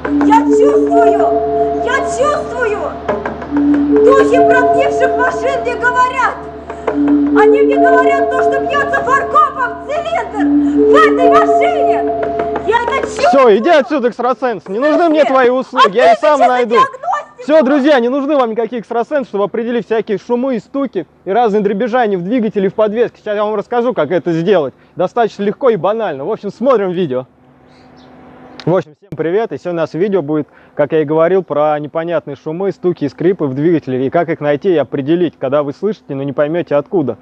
Я чувствую! Духи прогнивших машин мне говорят! Они мне говорят то, что бьется фаркопом цилиндр в этой машине! Я это чувствую! Все, иди отсюда, экстрасенс! Не нужны мне твои услуги, я их сам найду. Все, друзья, не нужны вам никакие экстрасенсы, чтобы определить всякие шумы и стуки и разные дребезжания в двигателе и в подвеске. Сейчас я вам расскажу, как это сделать. Достаточно легко и банально. В общем, смотрим видео. В общем, всем привет, и сегодня у нас видео будет, как я и говорил, про непонятные шумы, стуки и скрипы в двигателе, и как их найти и определить, когда вы слышите, но не поймете откуда.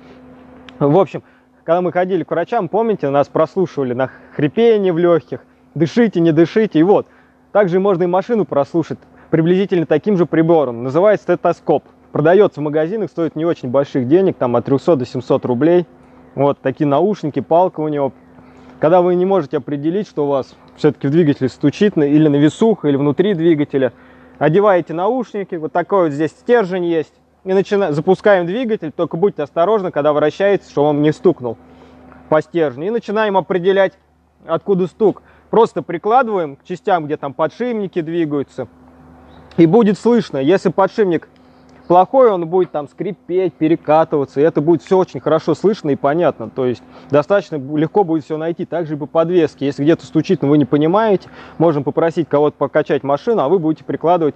В общем, когда мы ходили к врачам, помните, нас прослушивали на хрипение в легких, дышите, не дышите, и вот. Также можно и машину прослушать приблизительно таким же прибором, называется стетоскоп. Продается в магазинах, стоит не очень больших денег, там от 300 до 700 рублей. Вот такие наушники, палка у него. Когда вы не можете определить, что у вас все-таки в двигателе стучит, или на весах, или внутри двигателя, одеваете наушники, вот такой вот здесь стержень есть, и запускаем двигатель, только будьте осторожны, когда вращается, чтобы он не стукнул по стержню. И начинаем определять, откуда стук. Просто прикладываем к частям, где там подшипники двигаются, и будет слышно. Если подшипник плохой, он будет там скрипеть, перекатываться, и это будет все очень хорошо слышно и понятно. То есть достаточно легко будет все найти. Также и по подвеске. Если где-то стучит, но вы не понимаете, можем попросить кого-то покачать машину, а вы будете прикладывать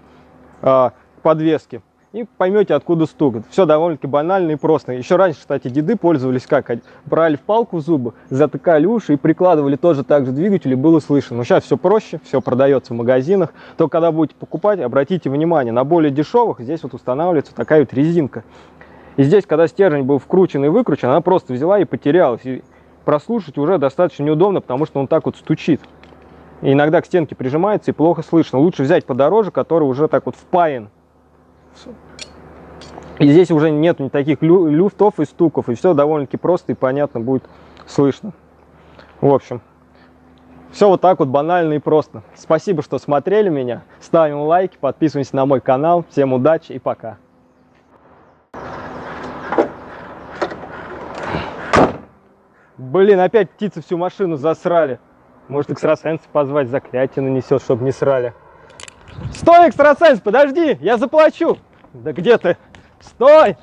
к подвеске. И поймете, откуда стук. Все довольно-таки банально и просто. Еще раньше, кстати, деды пользовались как? Брали в палку в зубы, затыкали уши и прикладывали тоже так же двигатель, и было слышно. Но сейчас все проще, все продается в магазинах. Только когда будете покупать, обратите внимание, на более дешевых здесь вот устанавливается такая вот резинка. И здесь, когда стержень был вкручен и выкручен, она просто взяла и потерялась. И прослушать уже достаточно неудобно, потому что он так вот стучит. И иногда к стенке прижимается и плохо слышно. Лучше взять подороже, который уже так вот впаян. И здесь уже нет никаких люфтов и стуков, и все довольно-таки просто и понятно будет слышно. В общем, все вот так вот банально и просто. Спасибо, что смотрели меня. Ставим лайки, подписываемся на мой канал. Всем удачи и пока. Блин, опять птицы всю машину засрали. Может, экстрасенса позвать, заклятие нанесет, чтобы не срали. Стой, экстрасенс, подожди, я заплачу. Да где ты? Стой!